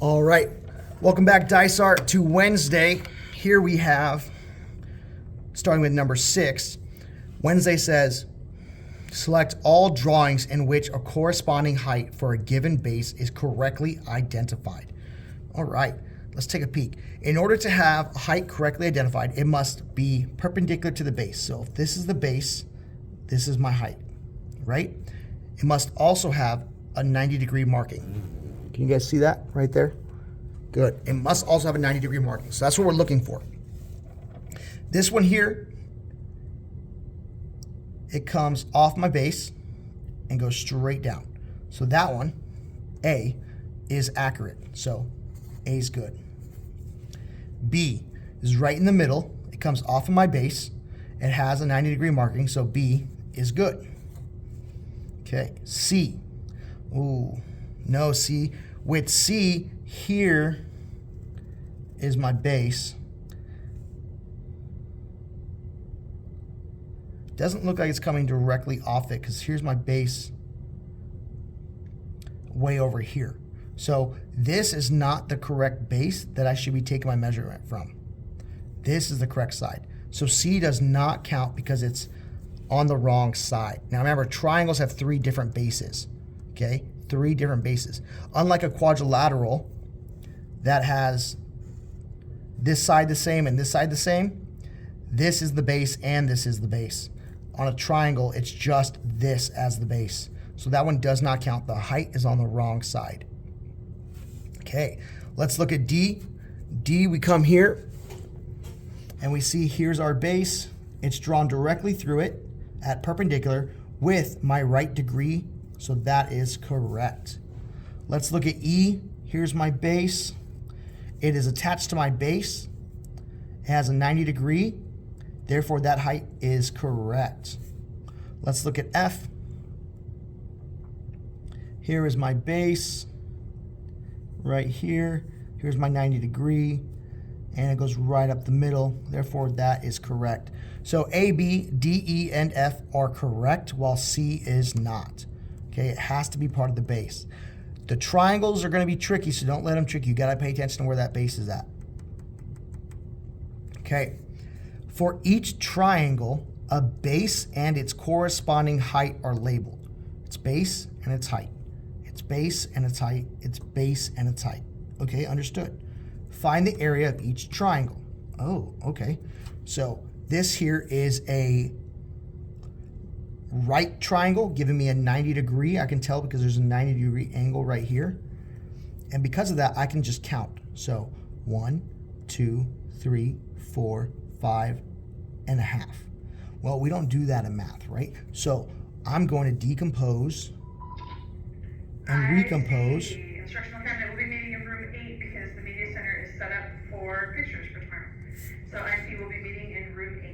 All right, welcome back, Dice Art, to Wednesday. Here we have, starting with number 6, Wednesday says, select all drawings in which a corresponding height for a given base is correctly identified. All right, let's take a peek. In order to have a height correctly identified, it must be perpendicular to the base. So if this is the base, this is my height, right? It must also have a 90-degree marking. Can you guys see that right there? Good. It must also have a 90-degree marking. So that's what we're looking for. This one here, it comes off my base and goes straight down. So that one, A, is accurate. So A is good. B is right in the middle. It comes off of my base. It has a 90-degree marking, so B is good. Okay, C. Ooh, no, C. With C, here is my base. Doesn't look like it's coming directly off it because here's my base way over here. So this is not the correct base that I should be taking my measurement from. This is the correct side. So C does not count because it's on the wrong side. Now remember, triangles have 3 different bases, okay? 3 different bases. Unlike a quadrilateral that has this side the same and this side the same, this is the base and this is the base. On a triangle, it's just this as the base. So that one does not count. The height is on the wrong side. Okay, let's look at D. D, we come here and we see here's our base. It's drawn directly through it at perpendicular with my right degree. So that is correct. Let's look at E. Here's my base. It is attached to my base. It has a 90-degree. Therefore, that height is correct. Let's look at F. Here is my base. Right here. Here's my 90-degree. And it goes right up the middle. Therefore, that is correct. So A, B, D, E, and F are correct, while C is not. Okay, it has to be part of the base. The triangles are going to be tricky, so don't let them trick you. You got to pay attention to where that base is at. Okay, for each triangle, a base and its corresponding height are labeled. Its base and its height. Its base and its height. Its base and its height. Okay, understood. Find the area of each triangle. Oh, okay. So this here is a right triangle giving me a 90-degree. I can tell because there's a 90-degree angle right here. And because of that, I can just count. So 1, 2, 3, 4, 5 and a half. Well, we don't do that in math, right? So I'm going to decompose and recompose. The instructional cabinet will be meeting in room 8 because the media center is set up for pictures for tomorrow. So IC will be meeting in room 8.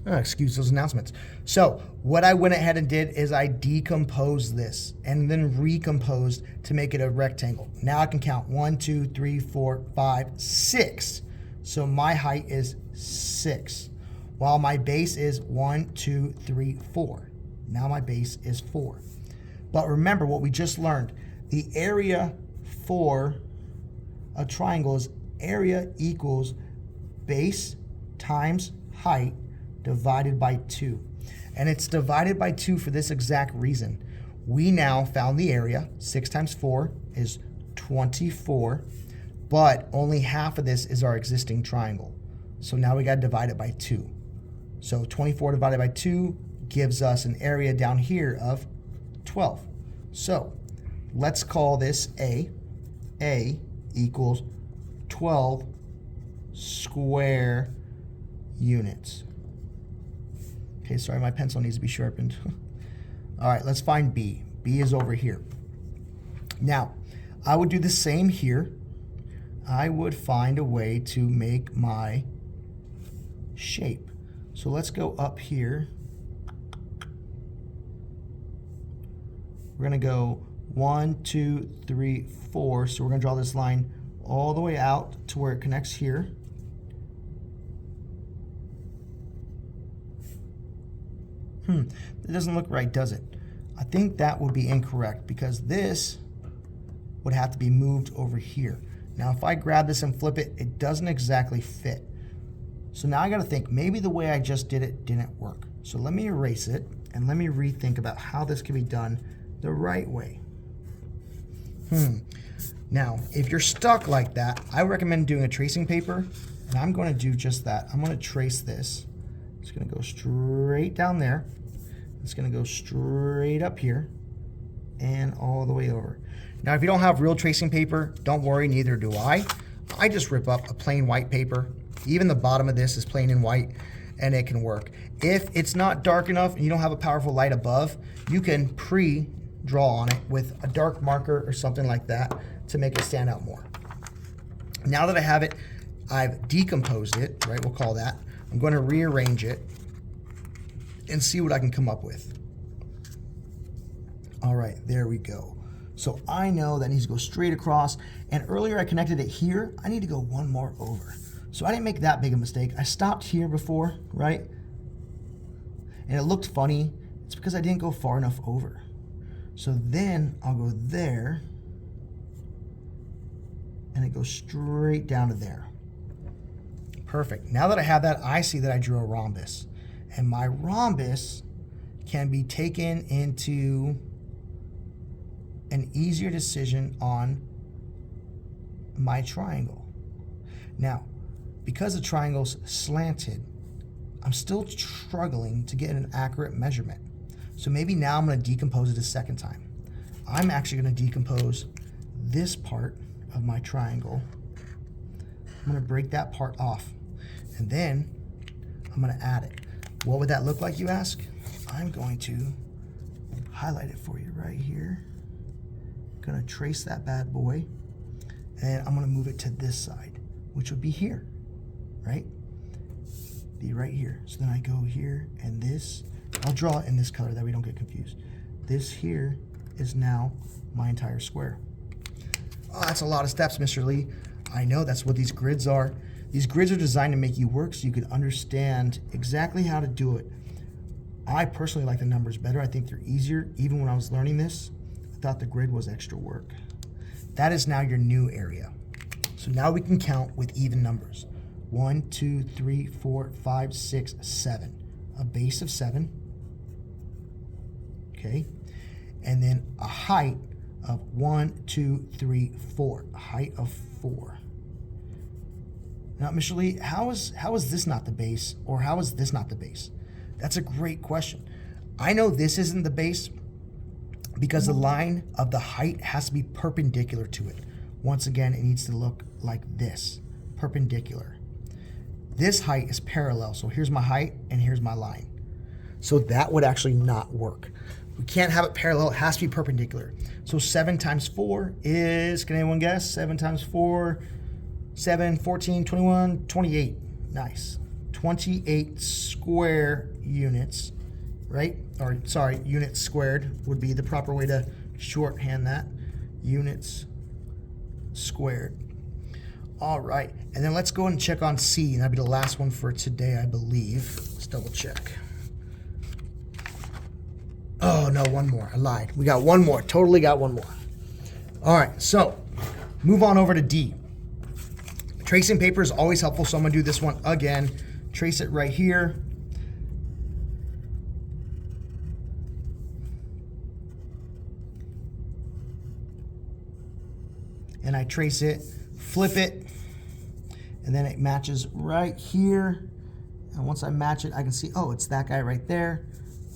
Excuse those announcements. So what I went ahead and did is I decomposed this and then recomposed to make it a rectangle. Now I can count 1, 2, 3, 4, 5, 6. So my height is 6, while my base is 1, 2, 3, 4. Now my base is 4. But remember what we just learned. The area for a triangle is area equals base times height divided by 2. And it's divided by 2 for this exact reason. We now found the area. 6 times 4 is 24, but only half of this is our existing triangle. So now we got to divide it by 2. So 24 divided by 2 gives us an area down here of 12. So let's call this A. A equals 12 square units. Okay, sorry, my pencil needs to be sharpened. All right, let's find B. B is over here. Now, I would do the same here. I would find a way to make my shape. So let's go up here. We're going to go 1, 2, 3, 4. So we're going to draw this line all the way out to where it connects here. It doesn't look right, does it? I think that would be incorrect because this would have to be moved over here. Now, if I grab this and flip it, it doesn't exactly fit. So now I got to think, maybe the way I just did it didn't work. So let me erase it and let me rethink about how this can be done the right way. Now, if you're stuck like that, I recommend doing a tracing paper, and I'm going to do just that. I'm going to trace this. It's going to go straight down there. It's going to go straight up here and all the way over. Now, if you don't have real tracing paper, don't worry, neither do I. I just rip up a plain white paper. Even the bottom of this is plain and white, and it can work. If it's not dark enough and you don't have a powerful light above, you can pre-draw on it with a dark marker or something like that to make it stand out more. Now that I have it, I've decomposed it, right? We'll call that. I'm going to rearrange it and see what I can come up with. All right, there we go. So I know that needs to go straight across, and earlier I connected it here. I need to go one more over. So I didn't make that big a mistake. I stopped here before, right? And it looked funny. It's because I didn't go far enough over. So then I'll go there, and it goes straight down to there. Perfect. Now that I have that, I see that I drew a rhombus. And my rhombus can be taken into an easier decision on my triangle. Now, because the triangle's slanted, I'm still struggling to get an accurate measurement. So maybe now I'm going to decompose it a second time. I'm actually going to decompose this part of my triangle. I'm going to break that part off, and then I'm going to add it. What would that look like, you ask? I'm going to highlight it for you right here. Going to trace that bad boy, and I'm going to move it to this side, which would be here, right? Be right here. So then I go here, and this, I'll draw it in this color that we don't get confused. This here is now my entire square. Oh, that's a lot of steps, Mr. Lee. I know, that's what these grids are. These grids are designed to make you work so you can understand exactly how to do it. I personally like the numbers better. I think they're easier. Even when I was learning this, I thought the grid was extra work. That is now your new area. So now we can count with even numbers. 1, 2, 3, 4, 5, 6, 7. A base of 7. Okay. And then a height of 1, 2, 3, 4. A height of 4. Now, Mr. Lee, how is this not the base, or how is this not the base? That's a great question. I know this isn't the base because the line of the height has to be perpendicular to it. Once again, it needs to look like this, perpendicular. This height is parallel, so here's my height and here's my line. So that would actually not work. We can't have it parallel, it has to be perpendicular. So 7 times 4 is, can anyone guess? 7 times 4, 7, 14, 21, 28. Nice. 28 square units, right? Or sorry, units squared would be the proper way to shorthand that. Units squared. All right, and then let's go and check on C, and that'll be the last one for today, I believe. Let's double check. Oh, no, one more. I lied. We got one more. Totally got one more. All right, so move on over to D. Tracing paper is always helpful, so I'm going to do this one again. Trace it right here. And I trace it, flip it, and then it matches right here. And once I match it, I can see, oh, it's that guy right there.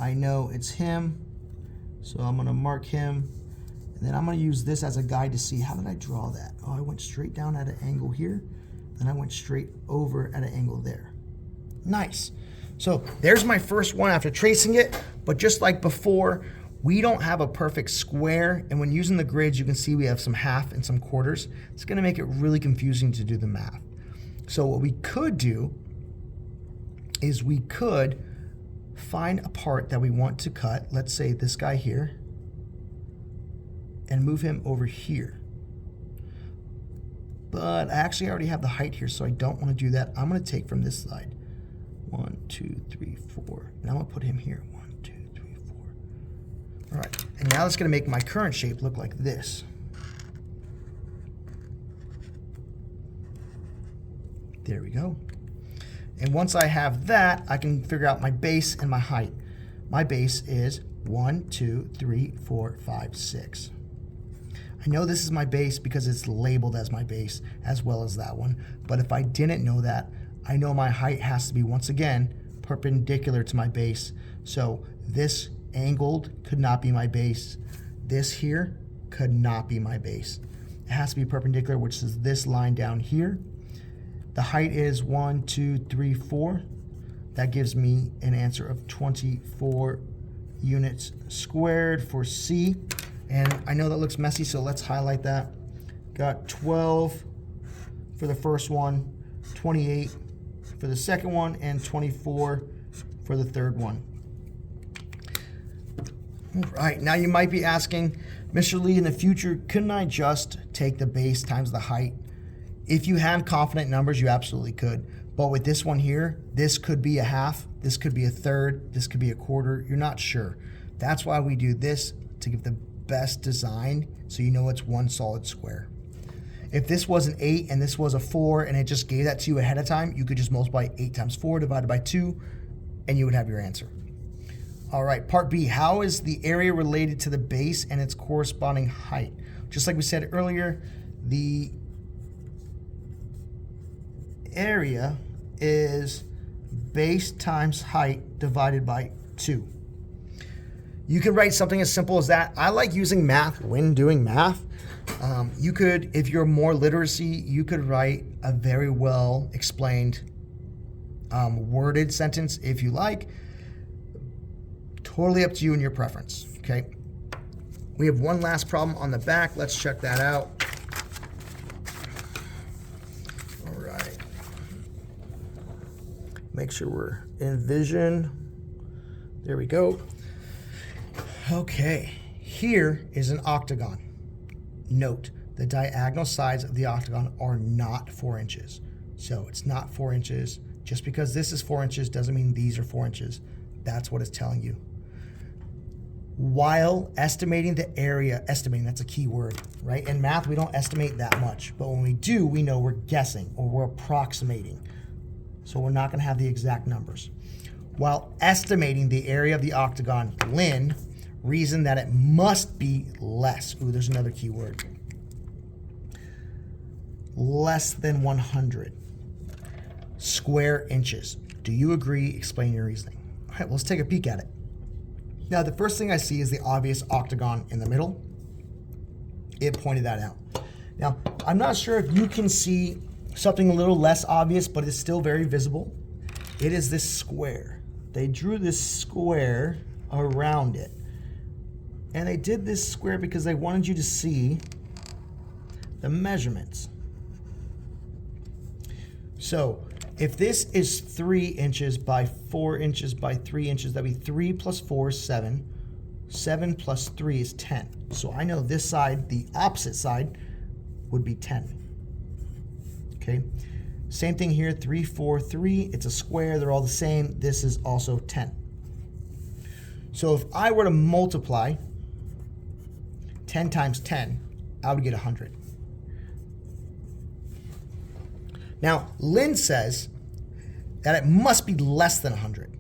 I know it's him, so I'm gonna mark him. And then I'm gonna use this as a guide to see, how did I draw that? Oh, I went straight down at an angle here, then I went straight over at an angle there. Nice. So there's my first one after tracing it, but just like before, we don't have a perfect square, and when using the grids, you can see we have some half and some quarters. It's gonna make it really confusing to do the math. So what we could do is we could find a part that we want to cut, let's say this guy here, and move him over here. But I actually already have the height here, so I don't want to do that. I'm going to take from this side. 1, 2, 3, 4. And I'm going to put him here. 1, 2, 3, 4. All right. And now that's going to make my current shape look like this. There we go. And once I have that, I can figure out my base and my height. My base is 1, 2, 3, 4, 5, 6. I know this is my base because it's labeled as my base as well as that one. But if I didn't know that, I know my height has to be, once again, perpendicular to my base. So this angled could not be my base. This here could not be my base. It has to be perpendicular, which is this line down here. The height is 1, 2, 3, 4. That gives me an answer of 24 units squared for C. And I know that looks messy, so let's highlight that. Got 12 for the first one, 28 for the second one, and 24 for the third one. All right, now you might be asking, Mr. Lee, in the future, couldn't I just take the base times the height? If you had confident numbers, you absolutely could. But with this one here, this could be a half, this could be a third, this could be a quarter. You're not sure. That's why we do this, to give the best design so you know it's one solid square. If this was an 8 and this was a 4 and it just gave that to you ahead of time, you could just multiply 8 times 4 divided by 2 and you would have your answer. All right, part B, how is the area related to the base and its corresponding height? Just like we said earlier, the area is base times height divided by 2. You could write something as simple as that. I like using math when doing math. You could, if you're more literacy, you could write a very well explained worded sentence if you like. Totally up to you and your preference, okay? We have one last problem on the back. Let's check that out. All right. Make sure we're in vision. There we go. Okay, here is an octagon. Note, the diagonal sides of the octagon are not 4 inches. So it's not 4 inches. Just because this is 4 inches doesn't mean these are 4 inches. That's what it's telling you. While estimating the area, estimating, that's a key word, right? In math, we don't estimate that much. But when we do, we know we're guessing or we're approximating. So we're not gonna have the exact numbers. While estimating the area of the octagon, Lynn reasoned that it must be less. Ooh, there's another key word. Less than 100 square inches. Do you agree? Explain your reasoning. All right, well, let's take a peek at it. Now, the first thing I see is the obvious octagon in the middle. It pointed that out. Now, I'm not sure if you can see something a little less obvious, but it's still very visible. It is this square. They drew this square around it. And they did this square because they wanted you to see the measurements. So if this is 3 inches by 4 inches by 3 inches, that'd be 3 plus 4 is 7. 7 plus 3 is 10. So I know this side, the opposite side, would be 10. Okay. Same thing here, 3, 4, 3. It's a square. They're all the same. This is also 10. So if I were to multiply 10 times 10, I would get 100. Now, Lynn says that it must be less than 100.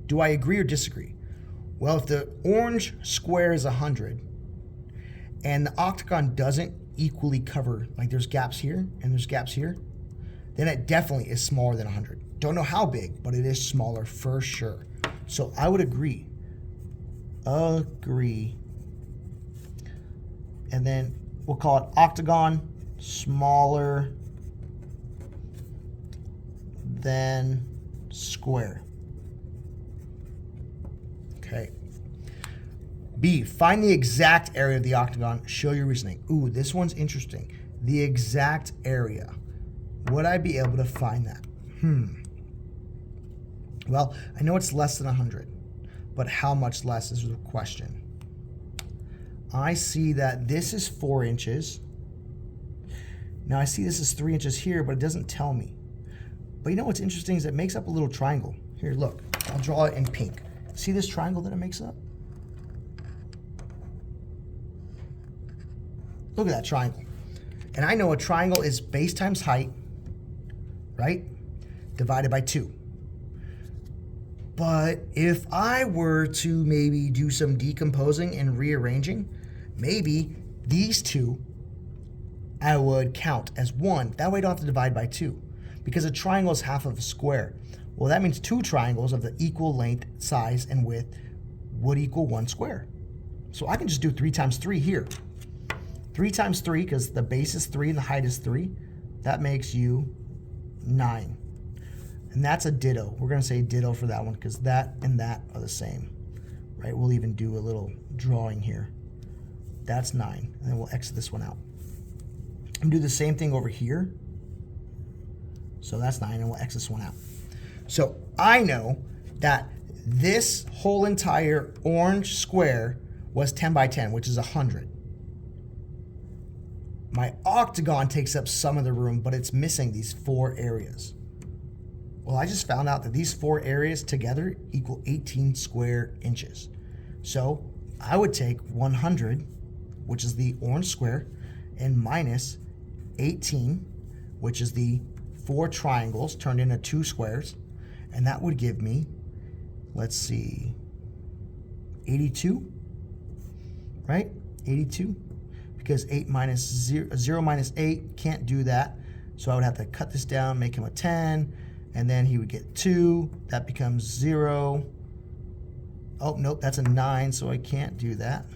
Do I agree or disagree? Well, if the orange square is 100 and the octagon doesn't equally cover, like there's gaps here and there's gaps here, then it definitely is smaller than 100. Don't know how big, but it is smaller for sure. So I would agree. Agree. And then we'll call it octagon, smaller than square. Okay. B, find the exact area of the octagon. Show your reasoning. Ooh, this one's interesting. The exact area. Would I be able to find that? Well, I know it's less than 100, but how much less is the question. I see that this is 4 inches. Now I see this is 3 inches here, but it doesn't tell me. But you know what's interesting is it makes up a little triangle. Here, look, I'll draw it in pink. See this triangle that it makes up? Look at that triangle. And I know a triangle is base times height right? Divided by 2. But if I were to maybe do some decomposing and rearranging, maybe these two I would count as 1. That way I don't have to divide by 2. Because a triangle is half of a square. Well, that means 2 triangles of the equal length, size, and width would equal 1 square. So I can just do 3 times 3 here. 3 times 3, because the base is 3 and the height is 3. That makes you 9. And that's a ditto. We're going to say ditto for that one because that and that are the same. Right? We'll even do a little drawing here. That's 9. And then we'll exit this one out. And do the same thing over here. So that's 9, and we'll exit this one out. So I know that this whole entire orange square was 10 by 10, which is 100. My octagon takes up some of the room, but it's missing these 4 areas. Well, I just found out that these 4 areas together equal 18 square inches. So I would take 100, which is the orange square, and minus 18, which is the 4 triangles turned into 2 squares, and that would give me, let's see, 82, right? 82, because 8 minus 0 minus 8, can't do that. So I would have to cut this down, make him a 10, and then he would get 2. That becomes 0. Oh, nope, that's a 9, so I can't do that.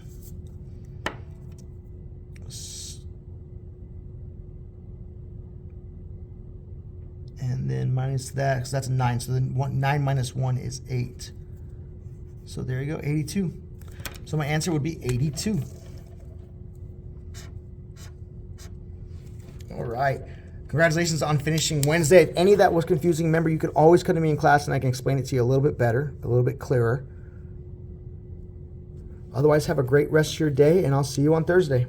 And then minus that, because that's a 9. So then 9 minus 1 is 8. So there you go, 82. So my answer would be 82. All right. Congratulations on finishing Wednesday. If any of that was confusing, remember you can always come to me in class and I can explain it to you a little bit better, a little bit clearer. Otherwise, have a great rest of your day, and I'll see you on Thursday.